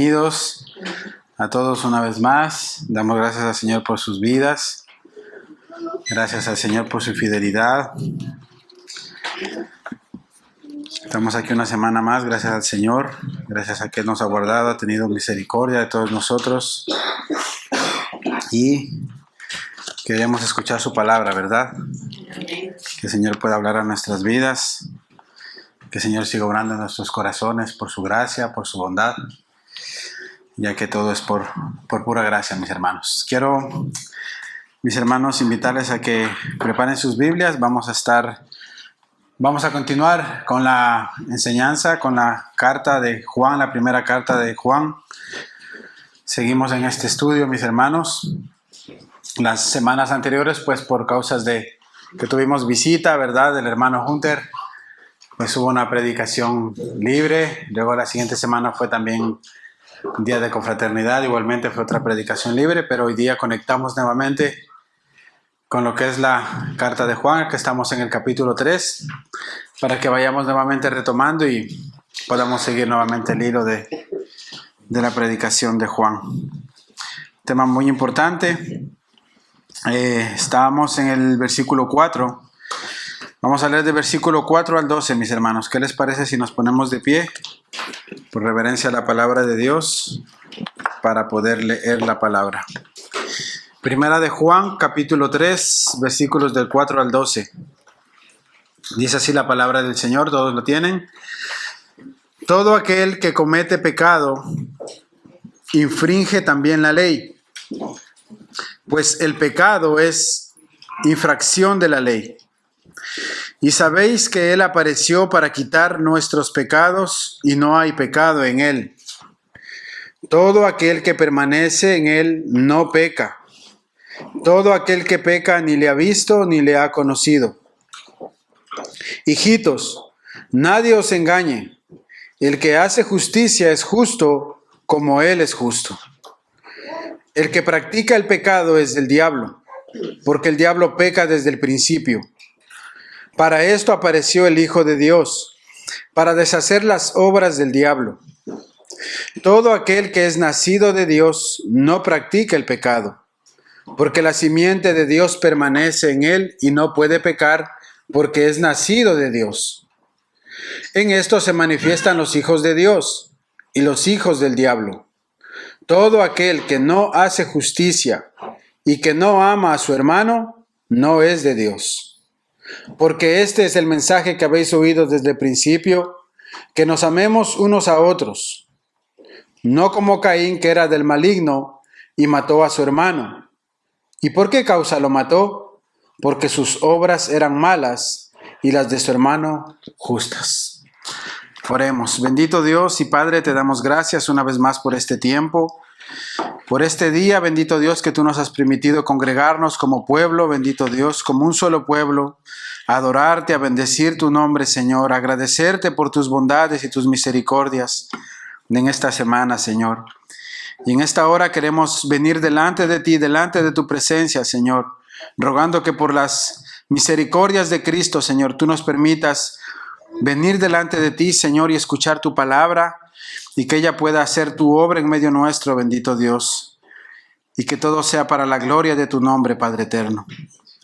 Bienvenidos a todos una vez más. Damos gracias al Señor por sus vidas. Gracias al Señor por su fidelidad. Estamos aquí una semana más, gracias al Señor. Gracias a que Él nos ha guardado, ha tenido misericordia de todos nosotros. Y queremos escuchar su palabra, ¿verdad? Que el Señor pueda hablar a nuestras vidas. Que el Señor siga obrando en nuestros corazones por su gracia, por su bondad, ya que todo es por pura gracia, mis hermanos. Quiero, mis hermanos, invitarles a que preparen sus Biblias. Vamos a continuar con la enseñanza, con la carta de Juan, la primera carta de Juan. Seguimos en este estudio, mis hermanos. Las semanas anteriores, pues por causas de que tuvimos visita, ¿verdad?, del hermano Hunter, pues hubo una predicación libre. Luego la siguiente semana fue también un día de confraternidad, igualmente fue otra predicación libre, pero hoy día conectamos nuevamente con lo que es la carta de Juan, que estamos en el capítulo 3, para que vayamos nuevamente retomando y podamos seguir nuevamente el hilo de la predicación de Juan. Tema muy importante. Estábamos en el versículo 4. Vamos a leer de versículo 4 al 12, mis hermanos. ¿Qué les parece si nos ponemos de pie por reverencia a la palabra de Dios para poder leer la palabra? Primera de Juan, capítulo 3, versículos del 4 al 12. Dice así la palabra del Señor, ¿todos lo tienen? Todo aquel que comete pecado infringe también la ley, pues el pecado es infracción de la ley. Y sabéis que Él apareció para quitar nuestros pecados y no hay pecado en Él. Todo aquel que permanece en Él no peca. Todo aquel que peca ni le ha visto ni le ha conocido. Hijitos, nadie os engañe. El que hace justicia es justo como Él es justo. El que practica el pecado es del diablo, porque el diablo peca desde el principio. Para esto apareció el Hijo de Dios, para deshacer las obras del diablo. Todo aquel que es nacido de Dios no practica el pecado, porque la simiente de Dios permanece en él y no puede pecar, porque es nacido de Dios. En esto se manifiestan los hijos de Dios y los hijos del diablo. Todo aquel que no hace justicia y que no ama a su hermano, no es de Dios. Porque este es el mensaje que habéis oído desde el principio, que nos amemos unos a otros. No como Caín, que era del maligno y mató a su hermano. ¿Y por qué causa lo mató? Porque sus obras eran malas y las de su hermano justas. Oremos. Bendito Dios y Padre, te damos gracias una vez más por este tiempo, por este día, bendito Dios, que tú nos has permitido congregarnos como pueblo, bendito Dios, como un solo pueblo, a adorarte, a bendecir tu nombre, Señor, a agradecerte por tus bondades y tus misericordias en esta semana, Señor. Y en esta hora queremos venir delante de ti, delante de tu presencia, Señor, rogando que por las misericordias de Cristo, Señor, tú nos permitas venir delante de ti, Señor, y escuchar tu palabra, y que ella pueda hacer tu obra en medio nuestro, bendito Dios, y que todo sea para la gloria de tu nombre, Padre eterno.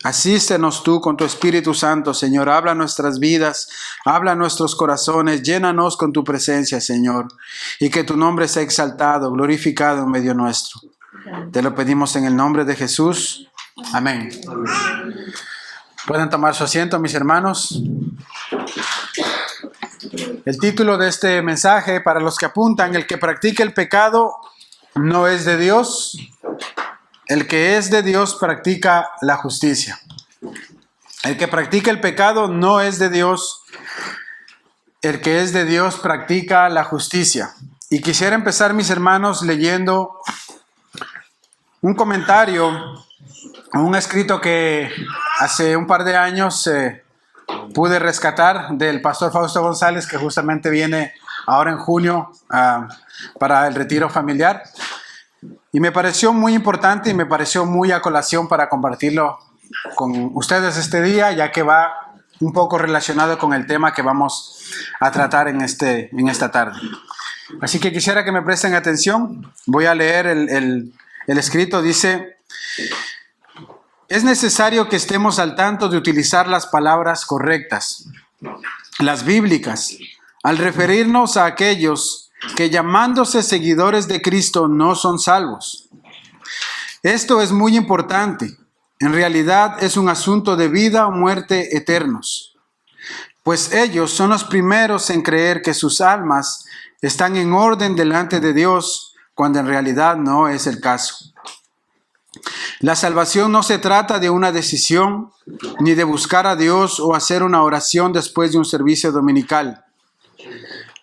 Asístenos tú con tu Espíritu Santo, Señor. Habla nuestras vidas, habla nuestros corazones, llénanos con tu presencia, Señor, y que tu nombre sea exaltado, glorificado en medio nuestro. Te lo pedimos en el nombre de Jesús. Amén. Pueden tomar su asiento, mis hermanos. El título de este mensaje, para los que apuntan: el que practica el pecado no es de Dios. El que es de Dios practica la justicia. El que practica el pecado no es de Dios. El que es de Dios practica la justicia. Y quisiera empezar, mis hermanos, leyendo un comentario, un escrito que hace un par de años pude rescatar del pastor Fausto González, que justamente viene ahora en junio para el retiro familiar. Y me pareció muy importante y me pareció muy a colación para compartirlo con ustedes este día, ya que va un poco relacionado con el tema que vamos a tratar en esta tarde. Así que quisiera que me presten atención. Voy a leer el escrito. Dice: es necesario que estemos al tanto de utilizar las palabras correctas, las bíblicas, al referirnos a aquellos que, llamándose seguidores de Cristo, no son salvos. Esto es muy importante. En realidad es un asunto de vida o muerte eternos, pues ellos son los primeros en creer que sus almas están en orden delante de Dios, cuando en realidad no es el caso. La salvación no se trata de una decisión, ni de buscar a Dios o hacer una oración después de un servicio dominical.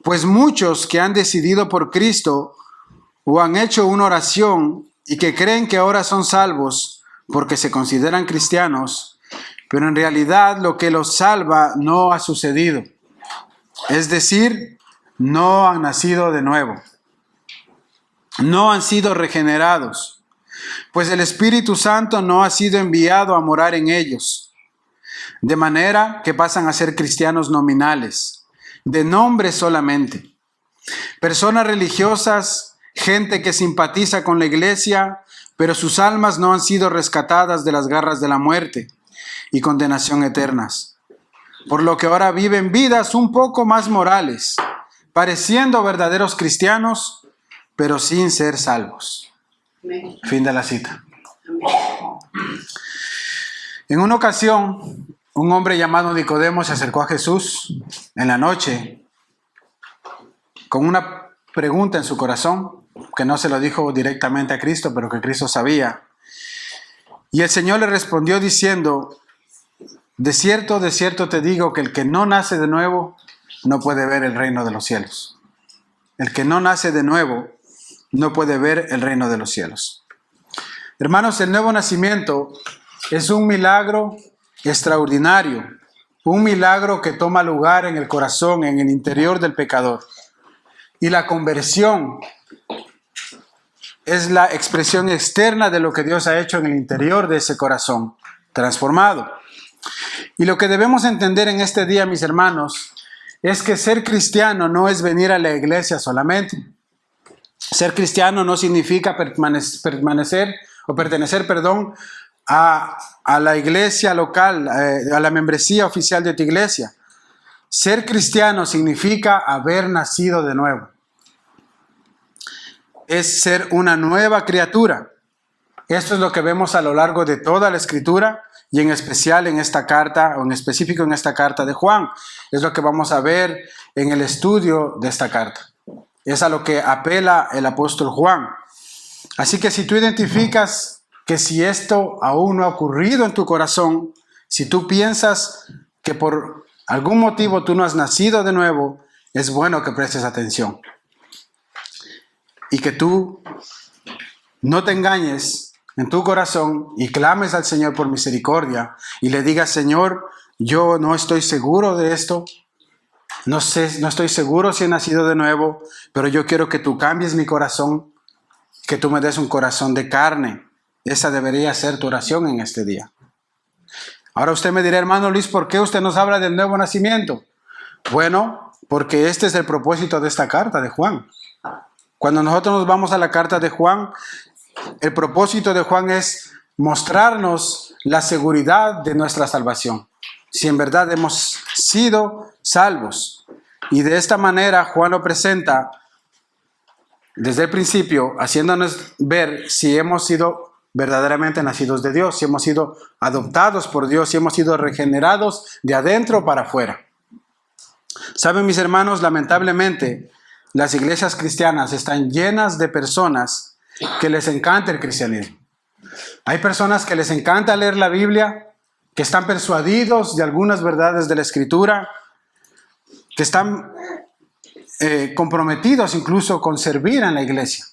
Pues muchos que han decidido por Cristo o han hecho una oración y que creen que ahora son salvos porque se consideran cristianos, pero en realidad lo que los salva no ha sucedido. Es decir, no han nacido de nuevo. No han sido regenerados, pues el Espíritu Santo no ha sido enviado a morar en ellos. De manera que pasan a ser cristianos nominales, de nombre solamente. Personas religiosas, gente que simpatiza con la iglesia, pero sus almas no han sido rescatadas de las garras de la muerte y condenación eternas. Por lo que ahora viven vidas un poco más morales, pareciendo verdaderos cristianos, pero sin ser salvos. Fin de la cita. En una ocasión, un hombre llamado Nicodemo se acercó a Jesús en la noche con una pregunta en su corazón, que no se lo dijo directamente a Cristo, pero que Cristo sabía. Y el Señor le respondió diciendo: de cierto te digo que el que no nace de nuevo no puede ver el reino de los cielos. El que no nace de nuevo no puede ver el reino de los cielos. Hermanos, el nuevo nacimiento es un milagro extraordinario, un milagro que toma lugar en el corazón, en el interior del pecador. Y la conversión es la expresión externa de lo que Dios ha hecho en el interior de ese corazón transformado. Y lo que debemos entender en este día, mis hermanos, es que ser cristiano no es venir a la iglesia solamente. Ser cristiano no significa pertenecer a la iglesia local, a la membresía oficial de tu iglesia. Ser cristiano significa haber nacido de nuevo. Es ser una nueva criatura. Esto es lo que vemos a lo largo de toda la Escritura y en especial en esta carta, o en específico en esta carta de Juan. Es lo que vamos a ver en el estudio de esta carta. Es a lo que apela el apóstol Juan. Así que si tú identificas que si esto aún no ha ocurrido en tu corazón, si tú piensas que por algún motivo tú no has nacido de nuevo, es bueno que prestes atención. Y que tú no te engañes en tu corazón y clames al Señor por misericordia y le digas: Señor, yo no estoy seguro de esto, no estoy seguro si he nacido de nuevo, pero yo quiero que tú cambies mi corazón, que tú me des un corazón de carne. Esa debería ser tu oración en este día. Ahora usted me dirá: hermano Luis, ¿por qué usted nos habla del nuevo nacimiento? Bueno, porque este es el propósito de esta carta de Juan. Cuando nosotros nos vamos a la carta de Juan, el propósito de Juan es mostrarnos la seguridad de nuestra salvación. Si en verdad hemos sido salvos. Y de esta manera Juan lo presenta desde el principio, haciéndonos ver si hemos sido verdaderamente nacidos de Dios, si hemos sido adoptados por Dios, si hemos sido regenerados de adentro para afuera. Saben, mis hermanos, lamentablemente las iglesias cristianas están llenas de personas que les encanta el cristianismo. Hay personas que les encanta leer la Biblia, que están persuadidos de algunas verdades de la Escritura, que están comprometidos incluso con servir en la iglesia,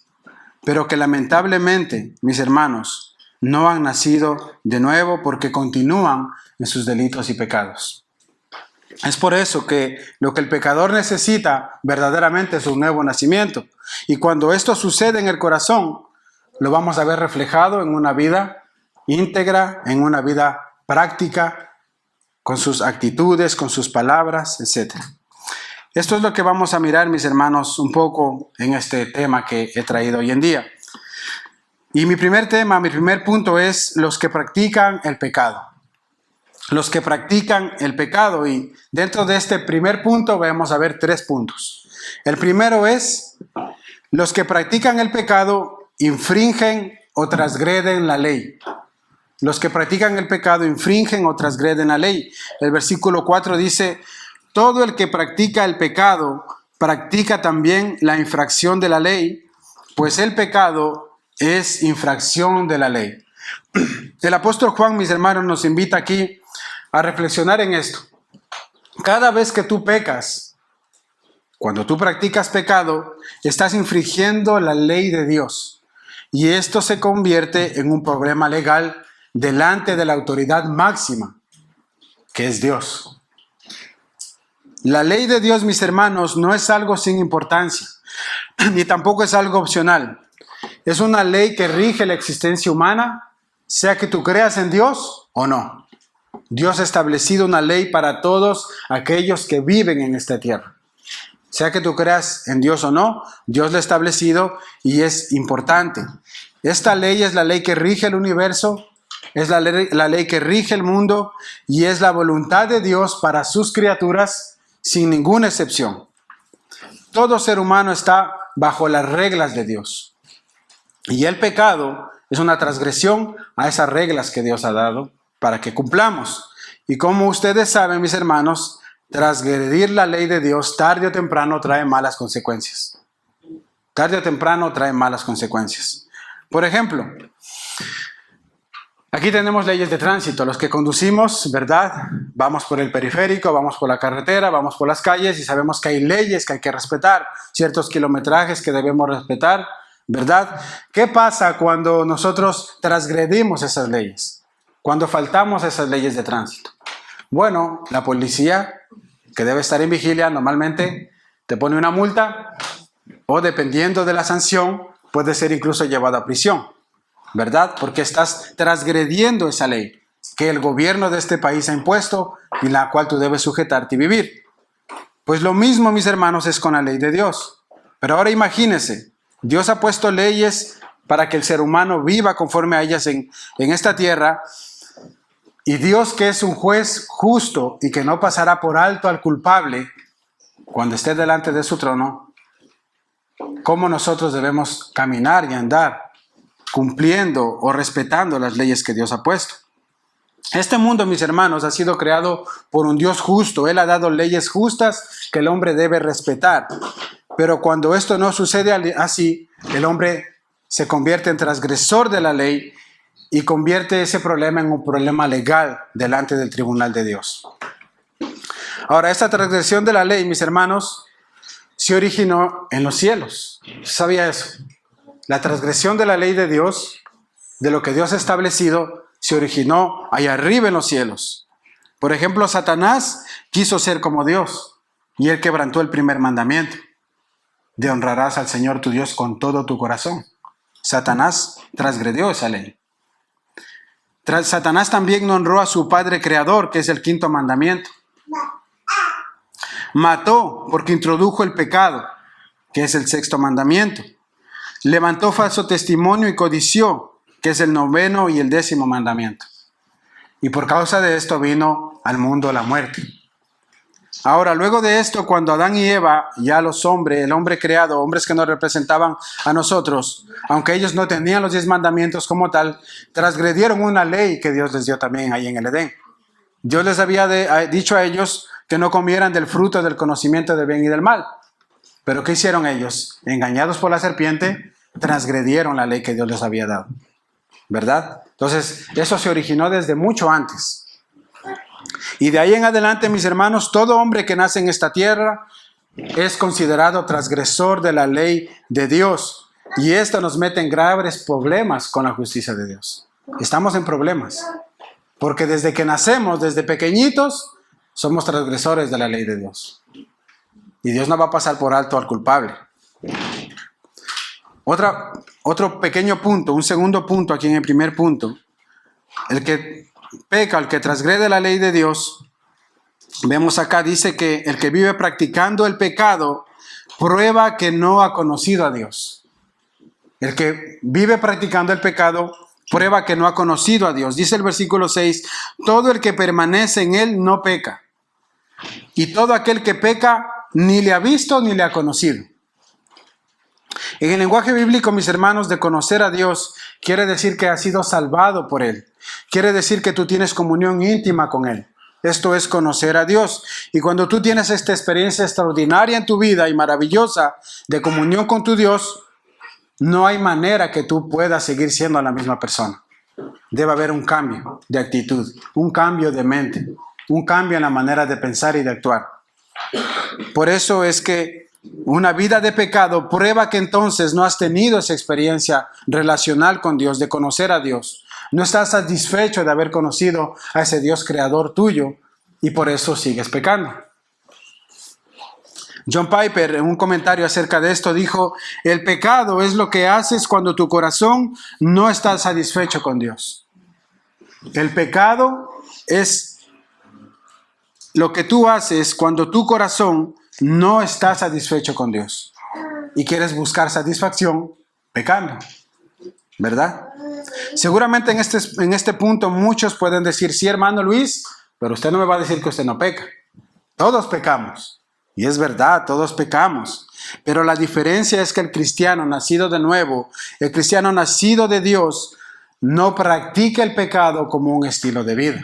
pero que lamentablemente, mis hermanos, no han nacido de nuevo porque continúan en sus delitos y pecados. Es por eso que lo que el pecador necesita verdaderamente es un nuevo nacimiento. Y cuando esto sucede en el corazón, lo vamos a ver reflejado en una vida íntegra, en una vida práctica, con sus actitudes, con sus palabras, etc. Esto es lo que vamos a mirar, mis hermanos, un poco en este tema que he traído hoy en día. Y mi primer punto es los que practican el pecado. Los que practican el pecado. Y dentro de este primer punto vamos a ver 3 puntos. El primero es, los que practican el pecado infringen o transgreden la ley. Los que practican el pecado infringen o transgreden la ley. El versículo 4 dice, todo el que practica el pecado practica también la infracción de la ley, pues el pecado es infracción de la ley. El apóstol Juan, mis hermanos, nos invita aquí a reflexionar en esto. Cada vez que tú pecas, cuando tú practicas pecado, estás infringiendo la ley de Dios. Y esto se convierte en un problema legal delante de la autoridad máxima, que es Dios. La ley de Dios, mis hermanos, no es algo sin importancia, ni tampoco es algo opcional. Es una ley que rige la existencia humana, sea que tú creas en Dios o no. Dios ha establecido una ley para todos aquellos que viven en esta tierra. Sea que tú creas en Dios o no, Dios lo ha establecido y es importante. Esta ley es la ley que rige el universo, es la ley que rige el mundo y es la voluntad de Dios para sus criaturas sin ninguna excepción. Todo ser humano está bajo las reglas de Dios. Y el pecado es una transgresión a esas reglas que Dios ha dado para que cumplamos. Y como ustedes saben, mis hermanos, transgredir la ley de Dios tarde o temprano trae malas consecuencias. Tarde o temprano trae malas consecuencias. Por ejemplo, aquí tenemos leyes de tránsito. Los que conducimos, ¿verdad? Vamos por el periférico, vamos por la carretera, vamos por las calles y sabemos que hay leyes que hay que respetar, ciertos kilometrajes que debemos respetar, ¿verdad? ¿Qué pasa cuando nosotros transgredimos esas leyes? Cuando faltamos a esas leyes de tránsito. Bueno, la policía, que debe estar en vigilia, normalmente te pone una multa o dependiendo de la sanción, puede ser incluso llevado a prisión, ¿verdad? Porque estás transgrediendo esa ley que el gobierno de este país ha impuesto y la cual tú debes sujetarte y vivir. Pues lo mismo, mis hermanos, es con la ley de Dios. Pero ahora imagínense, Dios ha puesto leyes para que el ser humano viva conforme a ellas en esta tierra. Y Dios, que es un juez justo y que no pasará por alto al culpable cuando esté delante de su trono, ¿cómo nosotros debemos caminar y andar cumpliendo o respetando las leyes que Dios ha puesto? Este mundo, mis hermanos, ha sido creado por un Dios justo. Él ha dado leyes justas que el hombre debe respetar. Pero cuando esto no sucede así, el hombre se convierte en transgresor de la ley y convierte ese problema en un problema legal delante del tribunal de Dios. Ahora, esta transgresión de la ley, mis hermanos, se originó en los cielos. ¿Sabía eso? La transgresión de la ley de Dios, de lo que Dios ha establecido, se originó allá arriba en los cielos. Por ejemplo, Satanás quiso ser como Dios y él quebrantó el primer mandamiento de honrarás al Señor tu Dios con todo tu corazón. Satanás transgredió esa ley. Satanás también no honró a su Padre Creador, que es el 5º mandamiento. Mató porque introdujo el pecado, que es el 6º mandamiento. Levantó falso testimonio y codició, que es el 9º y el 10º mandamiento. Y por causa de esto vino al mundo la muerte. Ahora, luego de esto, cuando Adán y Eva, ya los hombres, el hombre creado, hombres que nos representaban a nosotros, aunque ellos no tenían los 10 mandamientos como tal, transgredieron una ley que Dios les dio también ahí en el Edén. Dios les había dicho a ellos que no comieran del fruto del conocimiento del bien y del mal. Pero ¿qué hicieron ellos? Engañados por la serpiente, transgredieron la ley que Dios les había dado, ¿verdad? Entonces, eso se originó desde mucho antes. Y de ahí en adelante, mis hermanos, todo hombre que nace en esta tierra es considerado transgresor de la ley de Dios. Y esto nos mete en graves problemas con la justicia de Dios. Estamos en problemas. Porque desde que nacemos, desde pequeñitos, somos transgresores de la ley de Dios. Y Dios no va a pasar por alto al culpable. Otro pequeño punto, un segundo punto aquí en el primer punto. El que peca, el que transgrede la ley de Dios, vemos acá, dice que el que vive practicando el pecado prueba que no ha conocido a Dios. El que vive practicando el pecado prueba que no ha conocido a Dios. Dice el versículo 6, todo el que permanece en él no peca. Y todo aquel que peca ni le ha visto ni le ha conocido. En el lenguaje bíblico, mis hermanos, de conocer a Dios quiere decir que has sido salvado por Él. Quiere decir que tú tienes comunión íntima con Él. Esto es conocer a Dios. Y cuando tú tienes esta experiencia extraordinaria en tu vida y maravillosa de comunión con tu Dios, no hay manera que tú puedas seguir siendo la misma persona. Debe haber un cambio de actitud, un cambio de mente, un cambio en la manera de pensar y de actuar. Por eso es que una vida de pecado prueba que entonces no has tenido esa experiencia relacional con Dios, de conocer a Dios. No estás satisfecho de haber conocido a ese Dios creador tuyo y por eso sigues pecando. John Piper, en un comentario acerca de esto, dijo: el pecado es lo que haces cuando tu corazón no está satisfecho con Dios. El pecado es lo que tú haces cuando tu corazón no está satisfecho con Dios y quieres buscar satisfacción pecando, ¿verdad? Seguramente en este punto muchos pueden decir: sí, hermano Luis, pero usted no me va a decir que usted no peca. Todos pecamos. Y es verdad, todos pecamos. Pero la diferencia es que el cristiano nacido de nuevo, el cristiano nacido de Dios, no practica el pecado como un estilo de vida.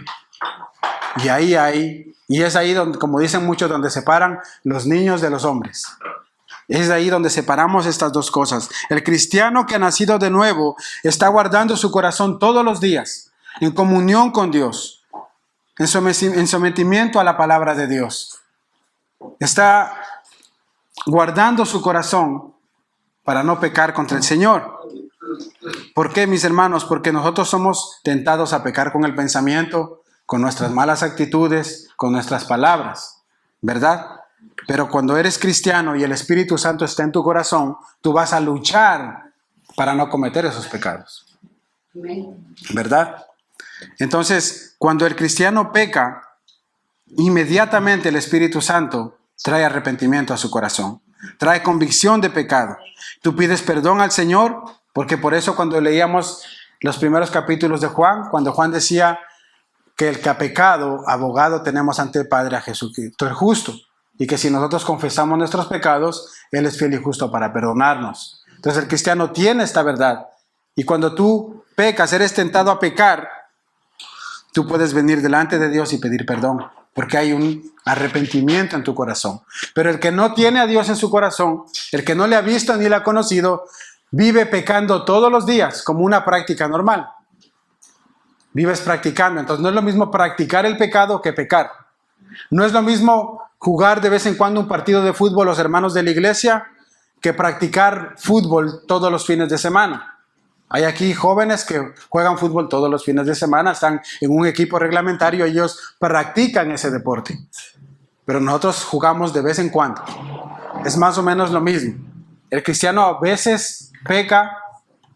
Y es ahí donde, como dicen muchos, donde separan los niños de los hombres. Es ahí donde separamos estas dos cosas. El cristiano que ha nacido de nuevo está guardando su corazón todos los días, en comunión con Dios, en sometimiento a la palabra de Dios. Está guardando su corazón para no pecar contra el Señor. ¿Por qué, mis hermanos? Porque nosotros somos tentados a pecar con el pensamiento, con nuestras malas actitudes, con nuestras palabras, ¿verdad? Pero cuando eres cristiano y el Espíritu Santo está en tu corazón, tú vas a luchar para no cometer esos pecados, ¿verdad? Entonces, cuando el cristiano peca, inmediatamente el Espíritu Santo trae arrepentimiento a su corazón, trae convicción de pecado. Tú pides perdón al Señor, porque por eso cuando leíamos los primeros capítulos de Juan, cuando Juan decía que el que ha pecado, abogado tenemos ante el Padre, a Jesucristo el justo, y que si nosotros confesamos nuestros pecados, Él es fiel y justo para perdonarnos. Entonces el cristiano tiene esta verdad, y cuando tú pecas, eres tentado a pecar, tú puedes venir delante de Dios y pedir perdón, porque hay un arrepentimiento en tu corazón. Pero el que no tiene a Dios en su corazón, el que no le ha visto ni le ha conocido, vive pecando todos los días como una práctica normal. Vives practicando. Entonces no es lo mismo practicar el pecado que pecar. No es lo mismo jugar de vez en cuando un partido de fútbol los hermanos de la iglesia que practicar fútbol todos los fines de semana. Hay aquí jóvenes que juegan fútbol todos los fines de semana, están en un equipo reglamentario, ellos practican ese deporte. Pero nosotros jugamos de vez en cuando. Es más o menos lo mismo. El cristiano a veces peca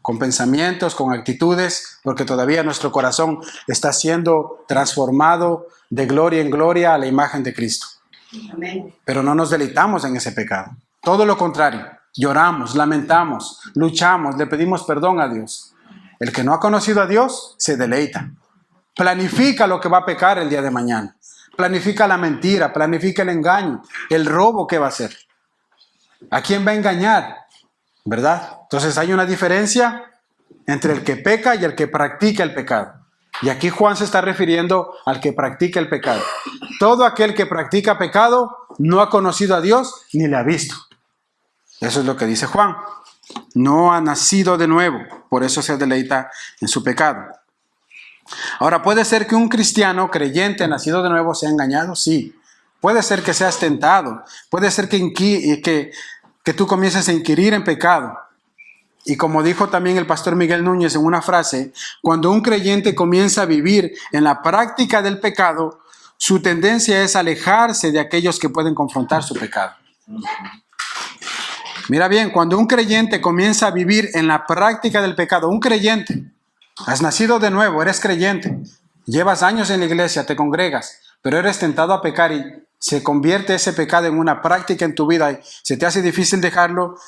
con pensamientos, con actitudes, porque todavía nuestro corazón está siendo transformado de gloria en gloria a la imagen de Cristo. Amén. Pero no nos deleitamos en ese pecado. Todo lo contrario. Lloramos, lamentamos, luchamos, le pedimos perdón a Dios. El que no ha conocido a Dios se deleita. Planifica lo que va a pecar el día de mañana. Planifica la mentira, planifica el engaño, el robo que va a hacer. ¿A quién va a engañar? ¿Verdad? Entonces hay una diferencia entre el que peca y el que practica el pecado. Y aquí Juan se está refiriendo al que practica el pecado. Todo aquel que practica pecado no ha conocido a Dios ni le ha visto. Eso es lo que dice Juan. No ha nacido de nuevo, por eso se deleita en su pecado. Ahora, ¿puede ser que un cristiano creyente nacido de nuevo sea engañado? Sí. Puede ser que seas tentado. Puede ser que tú comiences a inquirir en pecado. Y como dijo también el pastor Miguel Núñez en una frase, cuando un creyente comienza a vivir en la práctica del pecado, su tendencia es alejarse de aquellos que pueden confrontar su pecado. Mira bien, cuando un creyente comienza a vivir en la práctica del pecado, un creyente, has nacido de nuevo, eres creyente, llevas años en la iglesia, te congregas, pero eres tentado a pecar y se convierte ese pecado en una práctica en tu vida y se te hace difícil dejarlo,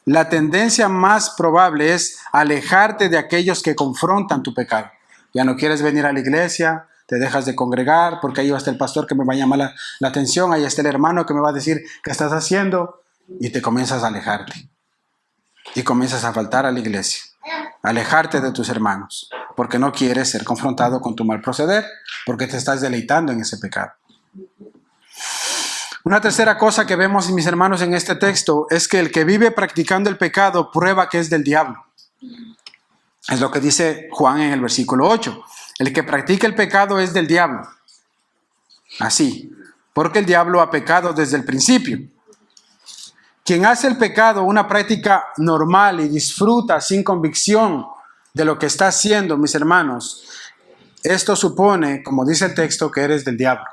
la tendencia más probable es alejarte de aquellos que confrontan tu pecado. Ya no quieres venir a la iglesia, te dejas de congregar porque ahí va a estar el pastor que me va a llamar la atención, ahí está el hermano que me va a decir qué estás haciendo, y te comienzas a alejarte y comienzas a faltar a la iglesia, alejarte de tus hermanos porque no quieres ser confrontado con tu mal proceder, porque te estás deleitando en ese pecado. Una tercera cosa que vemos, mis hermanos, en este texto es que el que vive practicando el pecado prueba que es del diablo. Es lo que dice Juan en el versículo 8. El que practica el pecado es del diablo. Así, porque el diablo ha pecado desde el principio. Quien hace el pecado una práctica normal y disfruta sin convicción de lo que está haciendo, mis hermanos, esto supone, como dice el texto, que eres del diablo.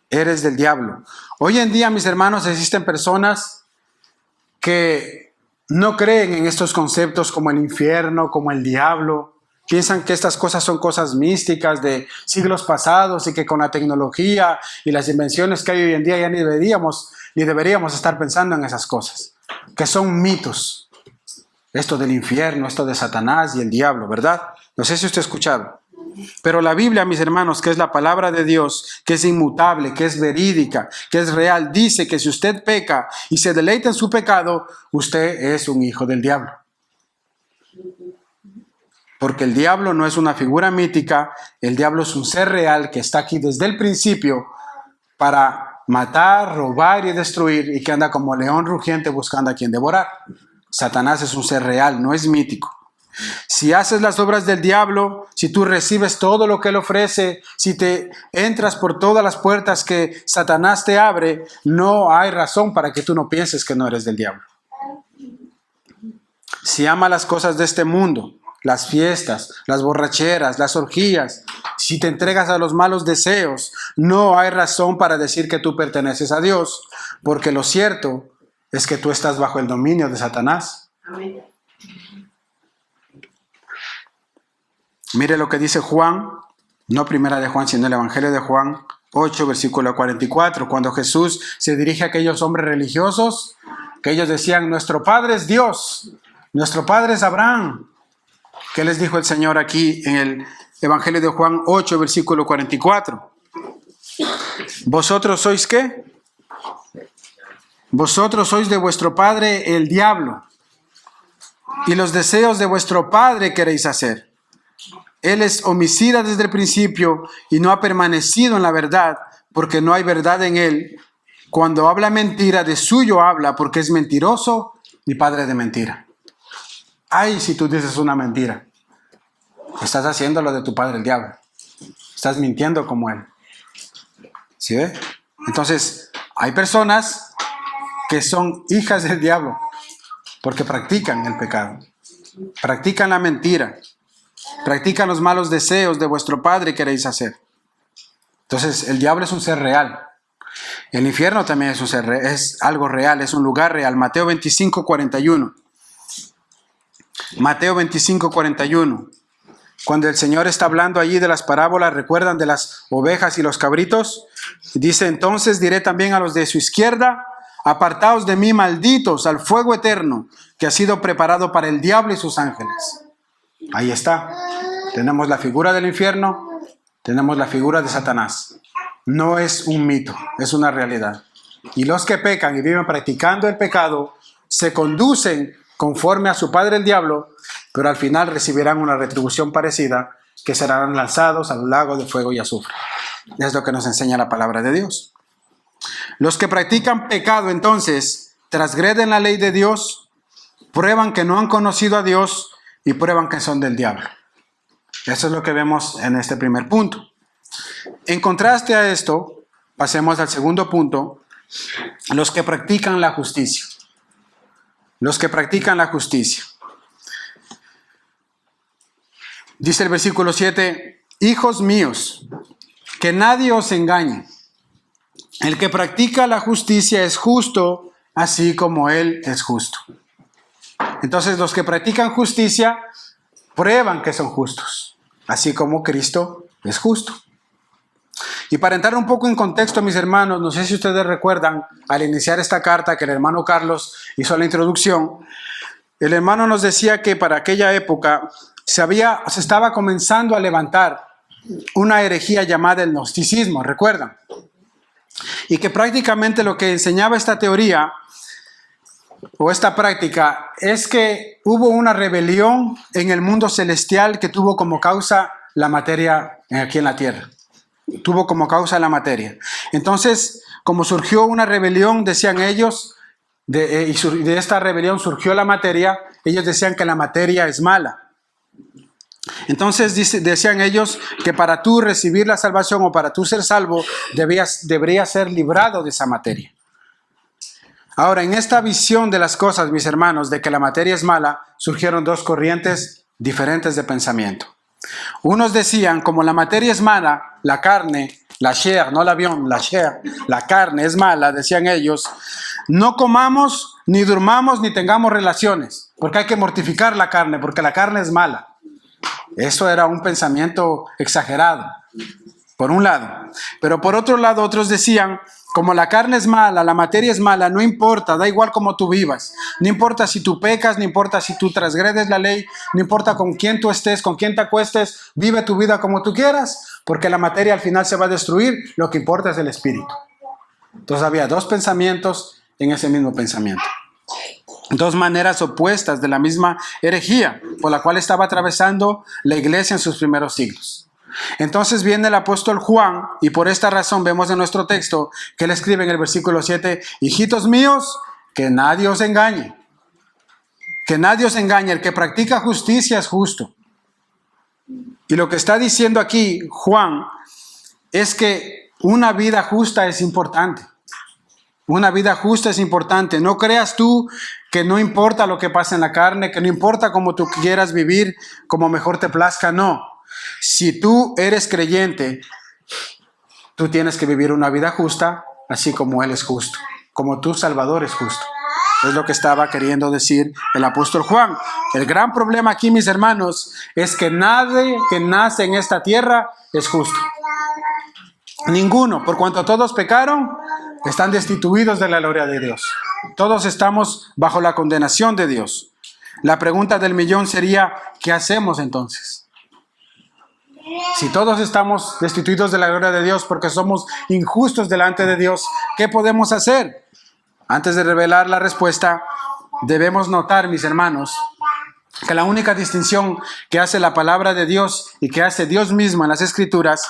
Eres del diablo. Hoy en día, mis hermanos, existen personas que no creen en estos conceptos como el infierno, como el diablo. Piensan que estas cosas son cosas místicas de siglos pasados y que con la tecnología y las invenciones que hay hoy en día ya ni deberíamos estar pensando en esas cosas, que son mitos. Esto del infierno, esto de Satanás y el diablo, ¿verdad? No sé si usted ha escuchado. Pero la Biblia, mis hermanos, que es la palabra de Dios, que es inmutable, que es verídica, que es real, dice que si usted peca y se deleita en su pecado, usted es un hijo del diablo. Porque el diablo no es una figura mítica, el diablo es un ser real que está aquí desde el principio para matar, robar y destruir, y que anda como león rugiente buscando a quien devorar. Satanás es un ser real, no es mítico. Si haces las obras del diablo, si tú recibes todo lo que él ofrece, si te entras por todas las puertas que Satanás te abre, no hay razón para que tú no pienses que no eres del diablo. Si amas las cosas de este mundo, las fiestas, las borracheras, las orgías, si te entregas a los malos deseos, no hay razón para decir que tú perteneces a Dios, porque lo cierto es que tú estás bajo el dominio de Satanás. Amén. Mire lo que dice Juan, no primera de Juan, sino el Evangelio de Juan 8, versículo 44, cuando Jesús se dirige a aquellos hombres religiosos, que ellos decían, nuestro Padre es Dios, nuestro Padre es Abraham. ¿Qué les dijo el Señor aquí en el Evangelio de Juan 8, versículo 44? ¿Vosotros sois qué? Vosotros sois de vuestro padre el diablo, y los deseos de vuestro padre queréis hacer. Él es homicida desde el principio y no ha permanecido en la verdad, porque no hay verdad en él. Cuando habla mentira, de suyo habla, porque es mentiroso y padre de mentira. Ay, si tú dices una mentira, estás haciendo lo de tu padre el diablo. Estás mintiendo como él. ¿Sí ve? Entonces, hay personas que son hijas del diablo porque practican el pecado, practican la mentira, practican los malos deseos de vuestro padre queréis hacer. Entonces, el diablo es un ser real. El infierno también es un ser real, es algo real, es un lugar real. Mateo 25, 41. Mateo 25, 41. Cuando el Señor está hablando allí de las parábolas, ¿recuerdan de las ovejas y los cabritos? Dice, entonces diré también a los de su izquierda, apartaos de mí, malditos, al fuego eterno, que ha sido preparado para el diablo y sus ángeles. Ahí está. Tenemos la figura del infierno, tenemos la figura de Satanás. No es un mito, es una realidad. Y los que pecan y viven practicando el pecado, se conducen conforme a su padre el diablo, pero al final recibirán una retribución parecida, que serán lanzados al lago de fuego y azufre. Es lo que nos enseña la palabra de Dios. Los que practican pecado, entonces, transgreden la ley de Dios, prueban que no han conocido a Dios y prueban que son del diablo. Eso es lo que vemos en este primer punto. En contraste a esto, pasemos al segundo punto, los que practican la justicia. Los que practican la justicia. Dice el versículo 7, hijos míos, que nadie os engañe. El que practica la justicia es justo, así como él es justo. Entonces, los que practican justicia prueban que son justos, así como Cristo es justo. Y para entrar un poco en contexto, mis hermanos, no sé si ustedes recuerdan, al iniciar esta carta que el hermano Carlos hizo la introducción, el hermano nos decía que para aquella época se estaba comenzando a levantar una herejía llamada el gnosticismo, ¿recuerdan? Y que prácticamente lo que enseñaba esta teoría o esta práctica es que hubo una rebelión en el mundo celestial que tuvo como causa la materia aquí en la tierra. Tuvo como causa la materia. Entonces, como surgió una rebelión, decían ellos, y de esta rebelión surgió la materia, ellos decían que la materia es mala. Entonces decían ellos que para tú recibir la salvación o para tú ser salvo, deberías ser librado de esa materia. Ahora, en esta visión de las cosas, mis hermanos, de que la materia es mala, surgieron dos corrientes diferentes de pensamiento. Unos decían, como la materia es mala, la carne, la chair, no la vión, la chair, la carne es mala, decían ellos, no comamos, ni durmamos, ni tengamos relaciones, porque hay que mortificar la carne, porque la carne es mala. Eso era un pensamiento exagerado, por un lado. Pero por otro lado, otros decían, como la carne es mala, la materia es mala, no importa, da igual cómo tú vivas. No importa si tú pecas, no importa si tú transgredes la ley, no importa con quién tú estés, con quién te acuestes, vive tu vida como tú quieras, porque la materia al final se va a destruir, lo que importa es el espíritu. Entonces había dos pensamientos en ese mismo pensamiento. Dos maneras opuestas de la misma herejía por la cual estaba atravesando la iglesia en sus primeros siglos. Entonces viene el apóstol Juan y por esta razón vemos en nuestro texto que él escribe en el versículo 7, hijitos míos, que nadie os engañe. Que nadie os engañe, el que practica justicia es justo. Y lo que está diciendo aquí Juan es que una vida justa es importante. Una vida justa es importante. No creas tú que no importa lo que pasa en la carne, que no importa cómo tú quieras vivir, como mejor te plazca, no. Si tú eres creyente, tú tienes que vivir una vida justa, así como Él es justo, como tu Salvador es justo. Es lo que estaba queriendo decir el apóstol Juan. El gran problema aquí, mis hermanos, es que nadie que nace en esta tierra es justo. Ninguno, por cuanto todos pecaron, están destituidos de la gloria de Dios. Todos estamos bajo la condenación de Dios. La pregunta del millón sería, ¿qué hacemos entonces? Si todos estamos destituidos de la gloria de Dios porque somos injustos delante de Dios, ¿qué podemos hacer? Antes de revelar la respuesta, debemos notar, mis hermanos, que la única distinción que hace la palabra de Dios y que hace Dios mismo en las Escrituras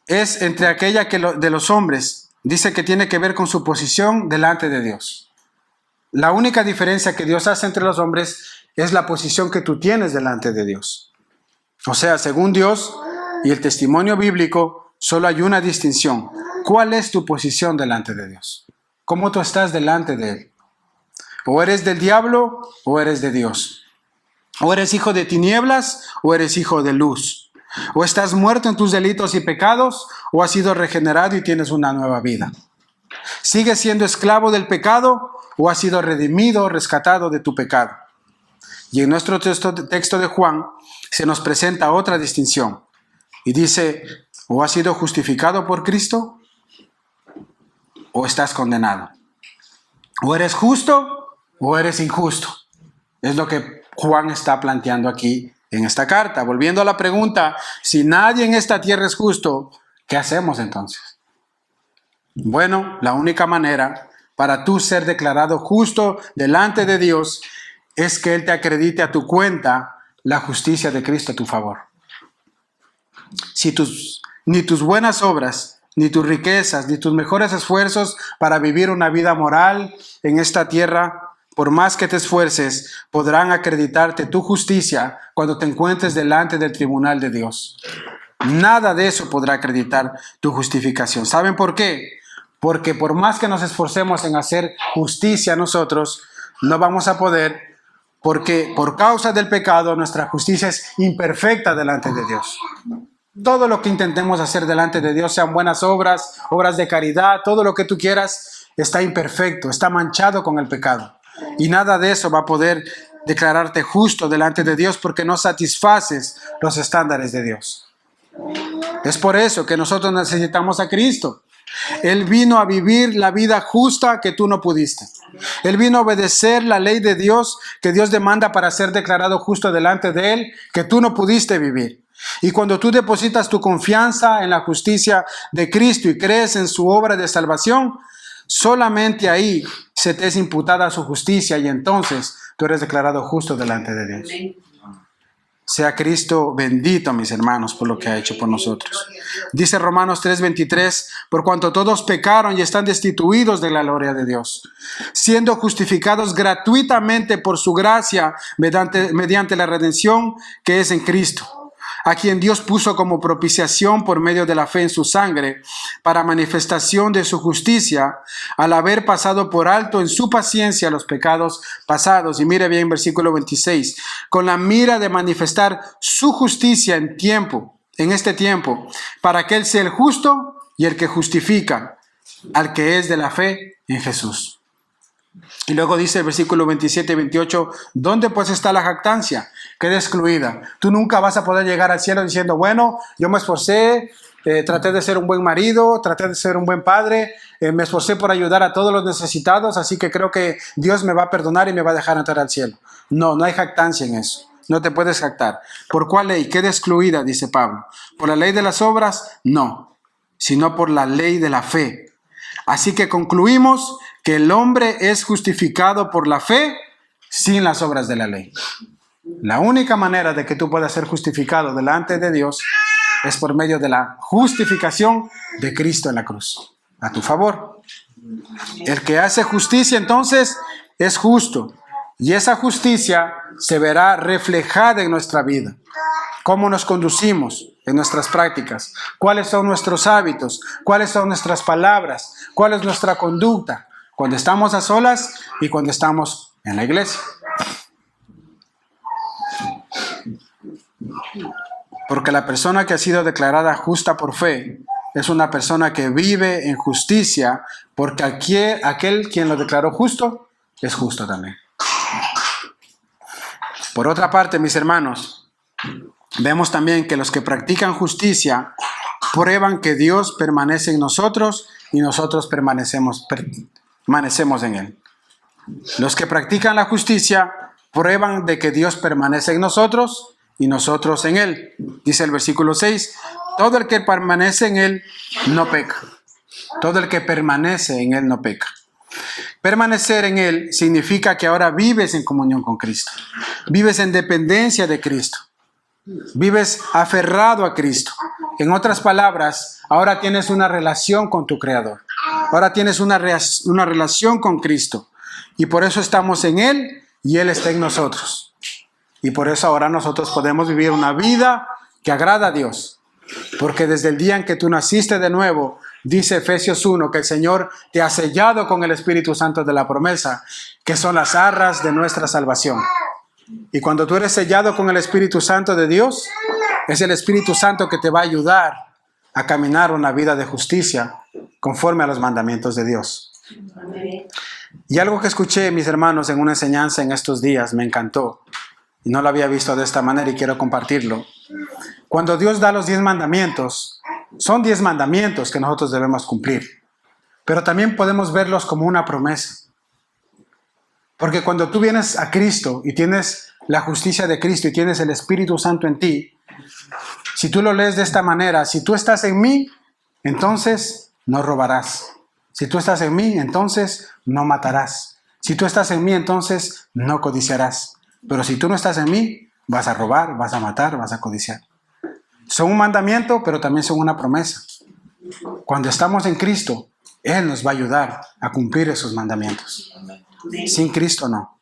es entre aquella que de los hombres dice que tiene que ver con su posición delante de Dios. La única diferencia que Dios hace entre los hombres es la posición que tú tienes delante de Dios. O sea, según Dios y el testimonio bíblico, solo hay una distinción. ¿Cuál es tu posición delante de Dios? ¿Cómo tú estás delante de Él? O eres del diablo o eres de Dios. O eres hijo de tinieblas o eres hijo de luz. O estás muerto en tus delitos y pecados, o has sido regenerado y tienes una nueva vida. ¿Sigues siendo esclavo del pecado o has sido redimido, rescatado de tu pecado? Y en nuestro texto de Juan se nos presenta otra distinción. Y dice, o has sido justificado por Cristo o estás condenado. O eres justo o eres injusto. Es lo que Juan está planteando aquí en esta carta. Volviendo a la pregunta, si nadie en esta tierra es justo, ¿qué hacemos entonces? Bueno, la única manera para tú ser declarado justo delante de Dios es que Él te acredite a tu cuenta la justicia de Cristo a tu favor. Si ni tus buenas obras, ni tus riquezas, ni tus mejores esfuerzos para vivir una vida moral en esta tierra, por más que te esfuerces, podrán acreditarte tu justicia cuando te encuentres delante del tribunal de Dios. Nada de eso podrá acreditar tu justificación. ¿Saben por qué? Porque por más que nos esforcemos en hacer justicia nosotros, no vamos a poder, porque por causa del pecado nuestra justicia es imperfecta delante de Dios. Todo lo que intentemos hacer delante de Dios, sean buenas obras, obras de caridad, todo lo que tú quieras, está imperfecto, está manchado con el pecado. Y nada de eso va a poder declararte justo delante de Dios porque no satisfaces los estándares de Dios. Es por eso que nosotros necesitamos a Cristo. Él vino a vivir la vida justa que tú no pudiste. Él vino a obedecer la ley de Dios que Dios demanda para ser declarado justo delante de Él, que tú no pudiste vivir. Y cuando tú depositas tu confianza en la justicia de Cristo y crees en su obra de salvación, solamente ahí se te es imputada su justicia y entonces tú eres declarado justo delante de Dios. Sea Cristo bendito, mis hermanos, por lo que ha hecho por nosotros. Dice Romanos 3:23, por cuanto todos pecaron y están destituidos de la gloria de Dios, siendo justificados gratuitamente por su gracia mediante la redención que es en Cristo, a quien Dios puso como propiciación por medio de la fe en su sangre, para manifestación de su justicia, al haber pasado por alto en su paciencia los pecados pasados. Y mire bien versículo 26, con la mira de manifestar su justicia en este tiempo, para que Él sea el justo y el que justifica al que es de la fe en Jesús. Y luego dice el versículo 27 y 28, ¿dónde pues está la jactancia? Queda excluida. Tú nunca vas a poder llegar al cielo diciendo, bueno, yo me esforcé, traté de ser un buen marido, traté de ser un buen padre, me esforcé por ayudar a todos los necesitados, así que creo que Dios me va a perdonar y me va a dejar entrar al cielo. No, no hay jactancia en eso. No te puedes jactar. ¿Por cuál ley? Queda excluida, dice Pablo. ¿Por la ley de las obras? No, sino por la ley de la fe. Así que concluimos que el hombre es justificado por la fe sin las obras de la ley. La única manera de que tú puedas ser justificado delante de Dios es por medio de la justificación de Cristo en la cruz, a tu favor. El que hace justicia entonces es justo, y esa justicia se verá reflejada en nuestra vida. Cómo nos conducimos en nuestras prácticas, cuáles son nuestros hábitos, cuáles son nuestras palabras, cuál es nuestra conducta, cuando estamos a solas y cuando estamos en la iglesia. Porque la persona que ha sido declarada justa por fe es una persona que vive en justicia, porque aquel quien lo declaró justo es justo también. Por otra parte, mis hermanos, vemos también que los que practican justicia prueban que Dios permanece en nosotros y nosotros permanecemos en Él. Los que practican la justicia prueban de que Dios permanece en nosotros y nosotros en Él. Dice el versículo 6, todo el que permanece en Él no peca. Todo el que permanece en Él no peca. Permanecer en Él significa que ahora vives en comunión con Cristo. Vives en dependencia de Cristo. Vives aferrado a Cristo. En otras palabras, ahora tienes una relación con tu Creador. Ahora tienes una relación con Cristo. Y por eso estamos en Él y Él está en nosotros. Y por eso ahora nosotros podemos vivir una vida que agrada a Dios. Porque desde el día en que tú naciste de nuevo, dice Efesios 1, que el Señor te ha sellado con el Espíritu Santo de la promesa, que son las arras de nuestra salvación. Y cuando tú eres sellado con el Espíritu Santo de Dios, es el Espíritu Santo que te va a ayudar a caminar una vida de justicia conforme a los mandamientos de Dios. Y algo que escuché, mis hermanos, en una enseñanza en estos días, me encantó. Y no lo había visto de esta manera y quiero compartirlo. Cuando Dios da los 10 mandamientos, son 10 mandamientos que nosotros debemos cumplir. Pero también podemos verlos como una promesa. Porque cuando tú vienes a Cristo y tienes la justicia de Cristo y tienes el Espíritu Santo en ti, si tú lo lees de esta manera, si tú estás en mí, entonces no robarás. Si tú estás en mí, entonces no matarás. Si tú estás en mí, entonces no codiciarás. Pero si tú no estás en mí, vas a robar, vas a matar, vas a codiciar. Son un mandamiento, pero también son una promesa. Cuando estamos en Cristo, Él nos va a ayudar a cumplir esos mandamientos. Sin Cristo no.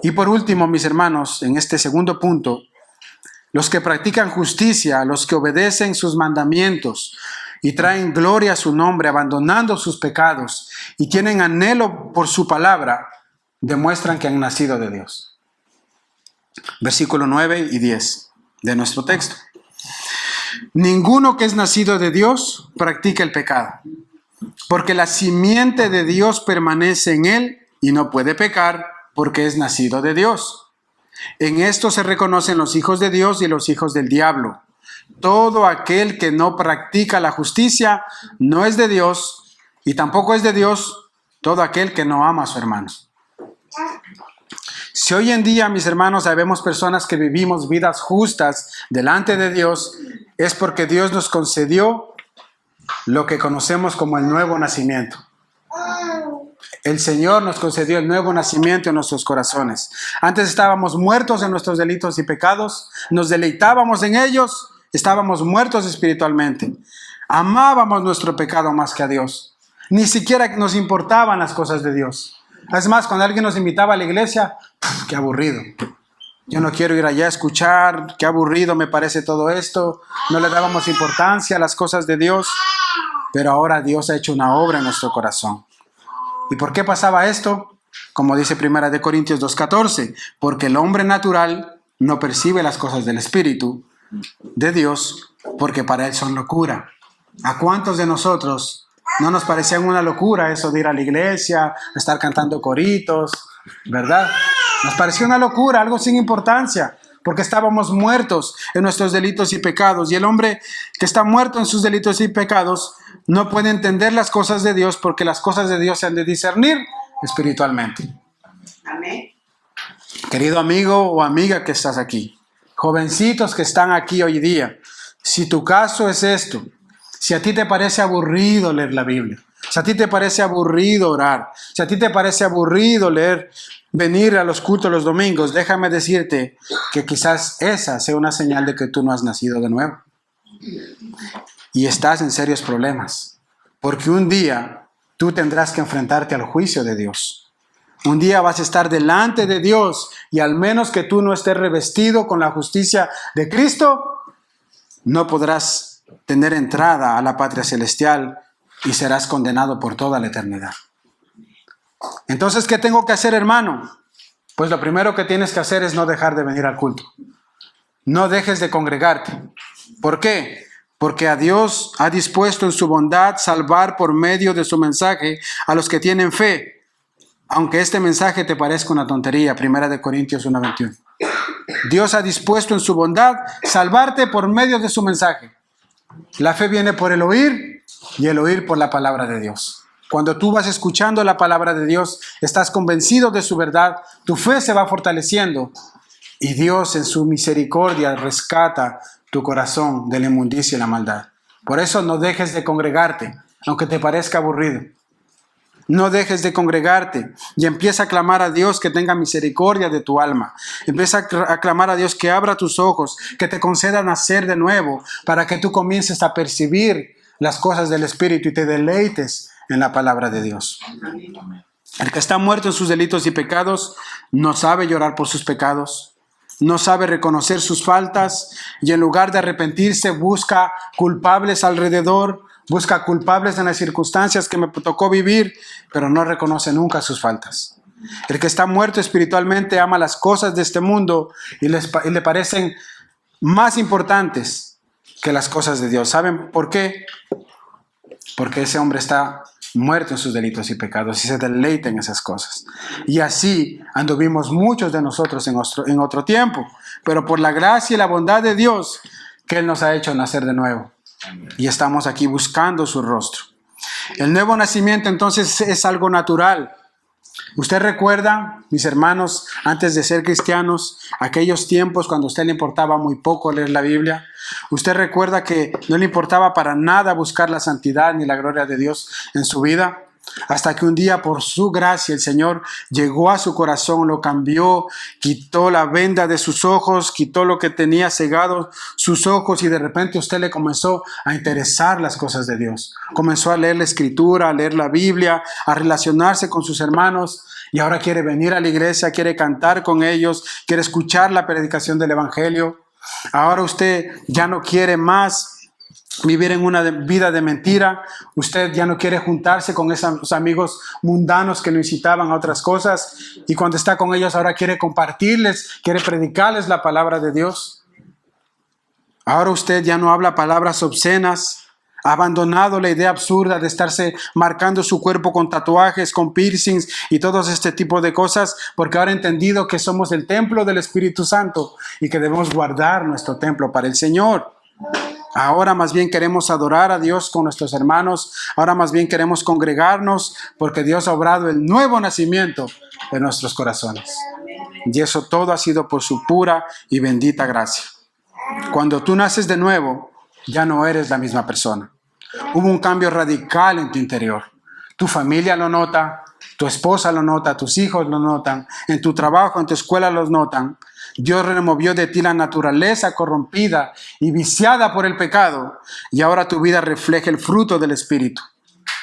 Y por último, mis hermanos, en este segundo punto, los que practican justicia, los que obedecen sus mandamientos y traen gloria a su nombre, abandonando sus pecados y tienen anhelo por su palabra, demuestran que han nacido de Dios. Versículo 9 y 10 de nuestro texto. Ninguno que es nacido de Dios practica el pecado, porque la simiente de Dios permanece en él y no puede pecar porque es nacido de Dios. En esto se reconocen los hijos de Dios y los hijos del diablo. Todo aquel que no practica la justicia no es de Dios, y tampoco es de Dios todo aquel que no ama a su hermano. Si hoy en día, mis hermanos, sabemos personas que vivimos vidas justas delante de Dios, es porque Dios nos concedió lo que conocemos como el nuevo nacimiento. El Señor nos concedió el nuevo nacimiento en nuestros corazones. Antes estábamos muertos en nuestros delitos y pecados, nos deleitábamos en ellos, estábamos muertos espiritualmente. Amábamos nuestro pecado más que a Dios. Ni siquiera nos importaban las cosas de Dios. Es más, cuando alguien nos invitaba a la iglesia, qué aburrido. Yo no quiero ir allá a escuchar, qué aburrido me parece todo esto. No le dábamos importancia a las cosas de Dios. Pero ahora Dios ha hecho una obra en nuestro corazón. ¿Y por qué pasaba esto? Como dice 1 Corintios 2:14, porque el hombre natural no percibe las cosas del Espíritu de Dios, porque para él son locura. ¿A cuántos de nosotros no nos parecía una locura eso de ir a la iglesia, estar cantando coritos, verdad? Nos parecía una locura, algo sin importancia, porque estábamos muertos en nuestros delitos y pecados. Y el hombre que está muerto en sus delitos y pecados no puede entender las cosas de Dios, porque las cosas de Dios se han de discernir espiritualmente. Amén. Querido amigo o amiga que estás aquí, jovencitos que están aquí hoy día, si tu caso es esto, si a ti te parece aburrido leer la Biblia, si a ti te parece aburrido orar, si a ti te parece aburrido venir a los cultos los domingos, déjame decirte que quizás esa sea una señal de que tú no has nacido de nuevo. Y estás en serios problemas, porque un día tú tendrás que enfrentarte al juicio de Dios. Un día vas a estar delante de Dios y al menos que tú no estés revestido con la justicia de Cristo, no podrás tener entrada a la patria celestial y serás condenado por toda la eternidad. Entonces, ¿qué tengo que hacer, hermano? Pues lo primero que tienes que hacer es no dejar de venir al culto. No dejes de congregarte. ¿Por qué? Porque a Dios ha dispuesto en su bondad salvar por medio de su mensaje a los que tienen fe, aunque este mensaje te parezca una tontería. 1 Corintios 1:21. Dios ha dispuesto en su bondad salvarte por medio de su mensaje. La fe viene por el oír y el oír por la palabra de Dios. Cuando tú vas escuchando la palabra de Dios, estás convencido de su verdad, tu fe se va fortaleciendo y Dios en su misericordia rescata tu corazón de la inmundicia y la maldad. Por eso no dejes de congregarte, aunque te parezca aburrido. No dejes de congregarte y empieza a clamar a Dios que tenga misericordia de tu alma. Empieza a clamar a Dios que abra tus ojos, que te conceda nacer de nuevo, para que tú comiences a percibir las cosas del Espíritu y te deleites en la palabra de Dios. El que está muerto en sus delitos y pecados no sabe llorar por sus pecados, no sabe reconocer sus faltas y en lugar de arrepentirse busca culpables alrededor, busca culpables en las circunstancias que me tocó vivir, pero no reconoce nunca sus faltas. El que está muerto espiritualmente ama las cosas de este mundo y le parecen más importantes que las cosas de Dios. ¿Saben por qué? Porque ese hombre está muerto en sus delitos y pecados y se deleita en esas cosas. Y así anduvimos muchos de nosotros en otro tiempo, pero por la gracia y la bondad de Dios que Él nos ha hecho nacer de nuevo. Y estamos aquí buscando su rostro. El nuevo nacimiento entonces es algo natural. Usted recuerda, mis hermanos, antes de ser cristianos, aquellos tiempos cuando a usted le importaba muy poco leer la Biblia. Usted recuerda que no le importaba para nada buscar la santidad ni la gloria de Dios en su vida. Hasta que un día por su gracia el Señor llegó a su corazón, lo cambió, quitó la venda de sus ojos, quitó lo que tenía cegado sus ojos y de repente usted le comenzó a interesar las cosas de Dios. Comenzó a leer la Escritura, a leer la Biblia, a relacionarse con sus hermanos y ahora quiere venir a la iglesia, quiere cantar con ellos, quiere escuchar la predicación del Evangelio. Ahora usted ya no quiere más vivir en una vida de mentira. Usted ya no quiere juntarse con esos amigos mundanos que lo incitaban a otras cosas. Y cuando está con ellos ahora quiere compartirles, quiere predicarles la palabra de Dios. Ahora usted ya no habla palabras obscenas. Ha abandonado la idea absurda de estarse marcando su cuerpo con tatuajes, con piercings y todo este tipo de cosas, porque ahora ha entendido que somos el templo del Espíritu Santo y que debemos guardar nuestro templo para el Señor. Ahora más bien queremos adorar a Dios con nuestros hermanos. Ahora más bien queremos congregarnos porque Dios ha obrado el nuevo nacimiento en nuestros corazones. Y eso todo ha sido por su pura y bendita gracia. Cuando tú naces de nuevo, ya no eres la misma persona. Hubo un cambio radical en tu interior. Tu familia lo nota, tu esposa lo nota, tus hijos lo notan, en tu trabajo, en tu escuela los notan. Dios removió de ti la naturaleza corrompida y viciada por el pecado, y ahora tu vida refleja el fruto del Espíritu,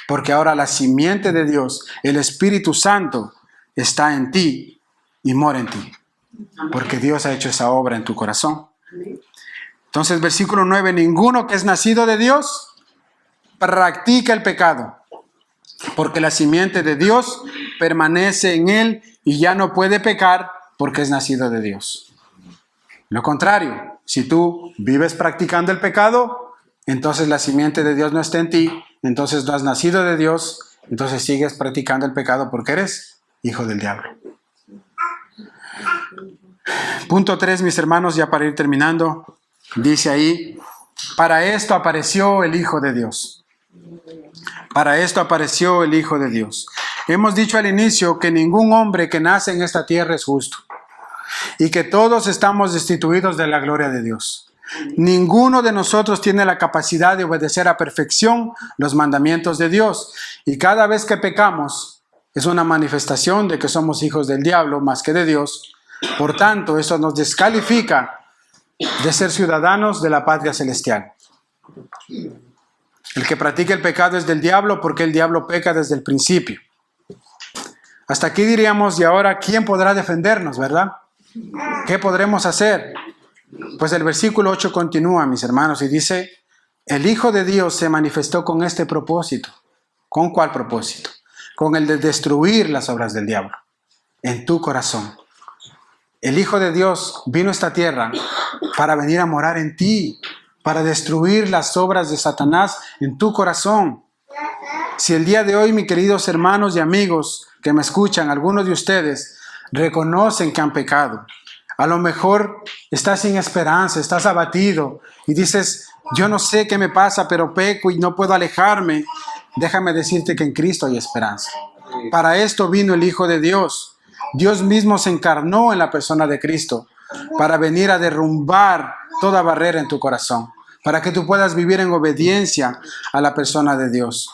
porque ahora la simiente de Dios, el Espíritu Santo, está en ti y mora en ti, porque Dios ha hecho esa obra en tu corazón. Entonces, versículo 9, ninguno que es nacido de Dios practica el pecado, porque la simiente de Dios permanece en él y ya no puede pecar porque es nacido de Dios. Lo contrario, si tú vives practicando el pecado, entonces la simiente de Dios no está en ti, entonces no has nacido de Dios, entonces sigues practicando el pecado porque eres hijo del diablo. Punto 3, mis hermanos, ya para ir terminando, dice ahí, para esto apareció el Hijo de Dios. Para esto apareció el Hijo de Dios. Hemos dicho al inicio que ningún hombre que nace en esta tierra es justo y que todos estamos destituidos de la gloria de Dios. Ninguno de nosotros tiene la capacidad de obedecer a perfección los mandamientos de Dios, y cada vez que pecamos es una manifestación de que somos hijos del diablo más que de Dios. Por tanto, eso nos descalifica de ser ciudadanos de la patria celestial. El que practica el pecado es del diablo, porque el diablo peca desde el principio. Hasta aquí diríamos, y ahora, ¿quién podrá defendernos, verdad? ¿Qué podremos hacer? Pues el versículo 8 continúa, mis hermanos, y dice, el Hijo de Dios se manifestó con este propósito. ¿Con cuál propósito? Con el de destruir las obras del diablo en tu corazón. El Hijo de Dios vino a esta tierra para venir a morar en ti, para destruir las obras de Satanás en tu corazón. Si el día de hoy, mis queridos hermanos y amigos que me escuchan, algunos de ustedes reconocen que han pecado, a lo mejor estás sin esperanza, estás abatido y dices, yo no sé qué me pasa, pero peco y no puedo alejarme. Déjame decirte que en Cristo hay esperanza. Para esto vino el Hijo de Dios. Dios mismo se encarnó en la persona de Cristo para venir a derrumbar toda barrera en tu corazón, para que tú puedas vivir en obediencia a la persona de Dios.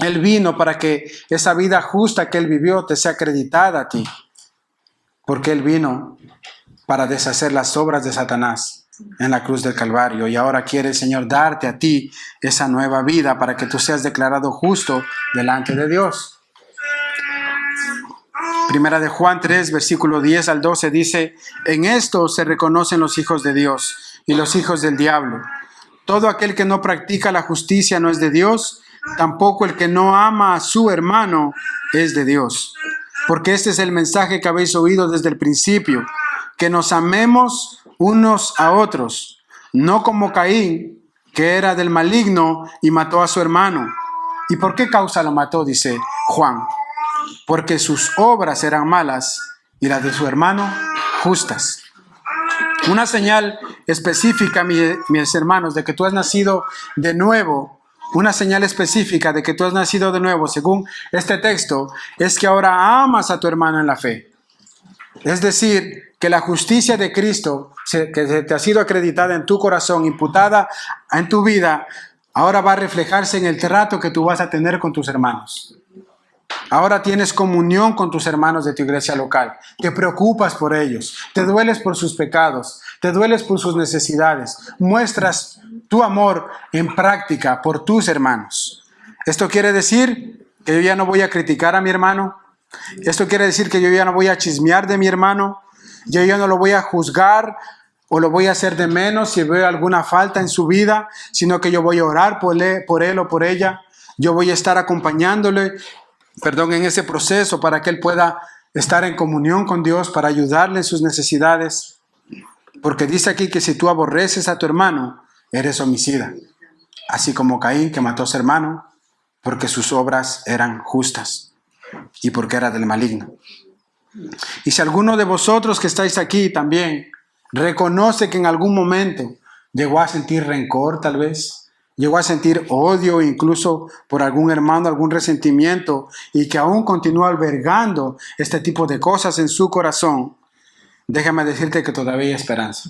Él vino para que esa vida justa que Él vivió te sea acreditada a ti, porque Él vino para deshacer las obras de Satanás en la cruz del Calvario, y ahora quiere el Señor darte a ti esa nueva vida para que tú seas declarado justo delante de Dios. Primera de Juan 3, versículo 10 al 12 dice, en esto se reconocen los hijos de Dios y los hijos del diablo. Todo aquel que no practica la justicia no es de Dios, tampoco el que no ama a su hermano es de Dios. Porque este es el mensaje que habéis oído desde el principio, que nos amemos unos a otros, no como Caín, que era del maligno y mató a su hermano. ¿Y por qué causa lo mató? Dice Juan. Porque sus obras eran malas y las de su hermano justas. Una señal específica, mis hermanos, de que tú has nacido de nuevo, una señal específica de que tú has nacido de nuevo, según este texto, es que ahora amas a tu hermano en la fe. Es decir, que la justicia de Cristo, que te ha sido acreditada en tu corazón, imputada en tu vida, ahora va a reflejarse en el trato que tú vas a tener con tus hermanos. Ahora tienes comunión con tus hermanos de tu iglesia local. Te preocupas por ellos, te dueles por sus pecados, te dueles por sus necesidades. Muestras tu amor en práctica por tus hermanos. Esto quiere decir que yo ya no voy a criticar a mi hermano. Esto quiere decir que yo ya no voy a chismear de mi hermano. Yo ya no lo voy a juzgar o lo voy a hacer de menos si veo alguna falta en su vida, sino que yo voy a orar por él o por ella. Yo voy a estar acompañándole, en ese proceso para que él pueda estar en comunión con Dios, para ayudarle en sus necesidades. Porque dice aquí que si tú aborreces a tu hermano, eres homicida. Así como Caín, que mató a su hermano, porque sus obras eran justas y porque era del maligno. Y si alguno de vosotros que estáis aquí también reconoce que en algún momento Llegó a sentir rencor tal vez. Llegó a sentir odio incluso por algún hermano, algún resentimiento, y que aún continúa albergando este tipo de cosas en su corazón. Déjame decirte que todavía hay esperanza.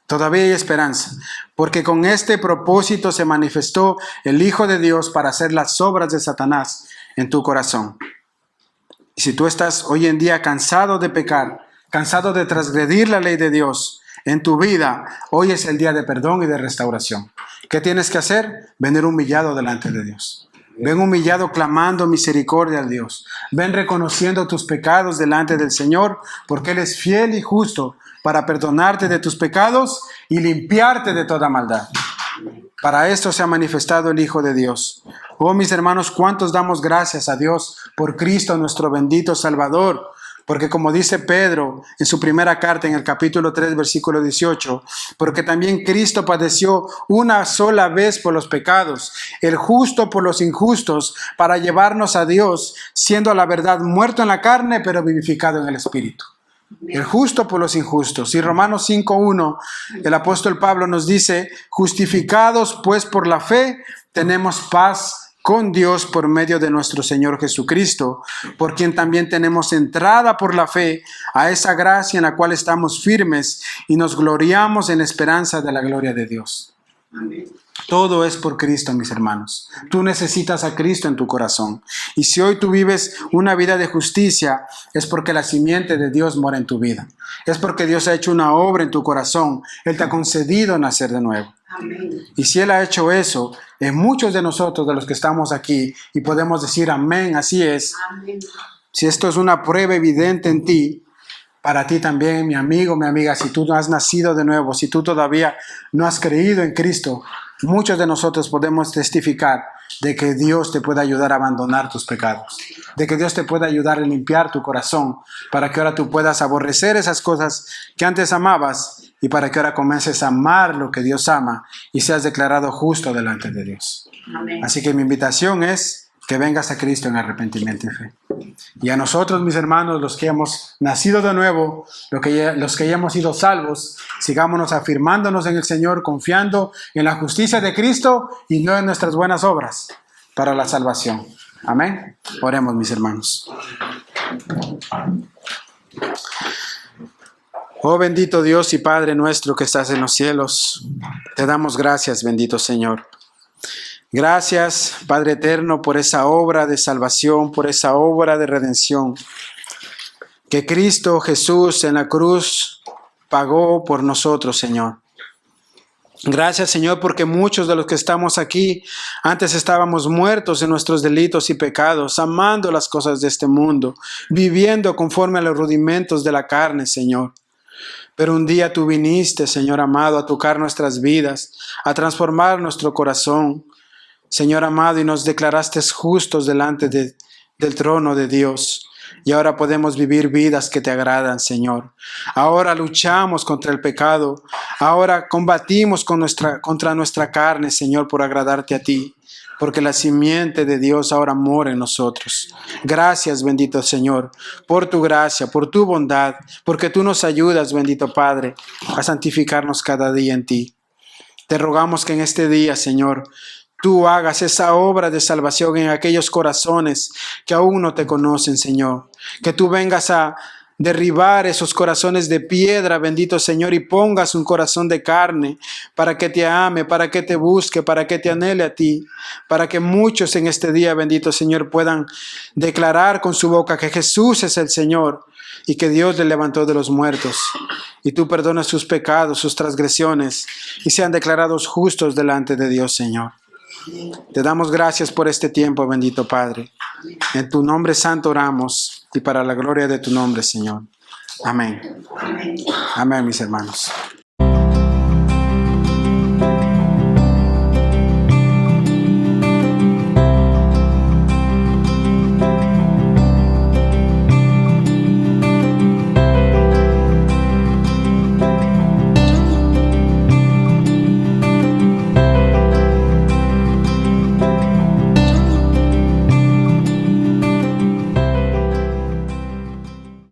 Todavía hay esperanza, porque con este propósito se manifestó el Hijo de Dios para hacer las obras de Satanás en tu corazón. Y si tú estás hoy en día cansado de pecar, cansado de transgredir la ley de Dios en tu vida, hoy es el día de perdón y de restauración. ¿Qué tienes que hacer? Venir humillado delante de Dios. Ven humillado clamando misericordia a Dios. Ven reconociendo tus pecados delante del Señor, porque Él es fiel y justo para perdonarte de tus pecados y limpiarte de toda maldad. Para esto se ha manifestado el Hijo de Dios. Oh, mis hermanos, ¿cuántos damos gracias a Dios por Cristo, nuestro bendito Salvador? Porque como dice Pedro en su primera carta en el capítulo 3, versículo 18, porque también Cristo padeció una sola vez por los pecados, el justo por los injustos, para llevarnos a Dios, siendo a la verdad muerto en la carne, pero vivificado en el Espíritu. El justo por los injustos. Y Romanos 5:1, el apóstol Pablo nos dice, justificados pues por la fe, tenemos paz con Dios por medio de nuestro Señor Jesucristo, por quien también tenemos entrada por la fe a esa gracia en la cual estamos firmes y nos gloriamos en esperanza de la gloria de Dios. Amén. Todo es por Cristo, mis hermanos. Tú necesitas a Cristo en tu corazón. Y si hoy tú vives una vida de justicia, es porque la simiente de Dios mora en tu vida. Es porque Dios ha hecho una obra en tu corazón. Él te ha concedido nacer de nuevo. Amén. Y si Él ha hecho eso, en muchos de nosotros, de los que estamos aquí, y podemos decir amén, así es. Amén. Si esto es una prueba evidente en ti, para ti también, mi amigo, mi amiga, si tú no has nacido de nuevo, si tú todavía no has creído en Cristo, muchos de nosotros podemos testificar de que Dios te puede ayudar a abandonar tus pecados, de que Dios te puede ayudar a limpiar tu corazón, para que ahora tú puedas aborrecer esas cosas que antes amabas y para que ahora comiences a amar lo que Dios ama y seas declarado justo delante de Dios. Amén. Así que mi invitación es que vengas a Cristo en arrepentimiento y fe. Y a nosotros, mis hermanos, los que hemos nacido de nuevo, los que ya hemos sido salvos, sigámonos afirmándonos en el Señor, confiando en la justicia de Cristo y no en nuestras buenas obras para la salvación. Amén. Oremos, mis hermanos. Oh bendito Dios y Padre nuestro que estás en los cielos, te damos gracias, bendito Señor. Gracias, Padre eterno, por esa obra de salvación, por esa obra de redención que Cristo Jesús en la cruz pagó por nosotros, Señor. Gracias, Señor, porque muchos de los que estamos aquí antes estábamos muertos en nuestros delitos y pecados, amando las cosas de este mundo, viviendo conforme a los rudimentos de la carne, Señor. Pero un día tú viniste, Señor amado, a tocar nuestras vidas, a transformar nuestro corazón, Señor amado, y nos declaraste justos delante del trono de Dios. Y ahora podemos vivir vidas que te agradan, Señor. Ahora luchamos contra el pecado. Ahora combatimos contra nuestra carne, Señor, por agradarte a ti. Porque la simiente de Dios ahora mora en nosotros. Gracias, bendito Señor, por tu gracia, por tu bondad, porque tú nos ayudas, bendito Padre, a santificarnos cada día en ti. Te rogamos que en este día, Señor, tú hagas esa obra de salvación en aquellos corazones que aún no te conocen, Señor. Que tú vengas a derribar esos corazones de piedra, bendito Señor, y pongas un corazón de carne para que te ame, para que te busque, para que te anhele a ti, para que muchos en este día, bendito Señor, puedan declarar con su boca que Jesús es el Señor y que Dios le levantó de los muertos. Y tú perdonas sus pecados, sus transgresiones y sean declarados justos delante de Dios, Señor. Te damos gracias por este tiempo, bendito Padre. En tu nombre santo oramos y para la gloria de tu nombre, Señor. Amén. Amén, mis hermanos.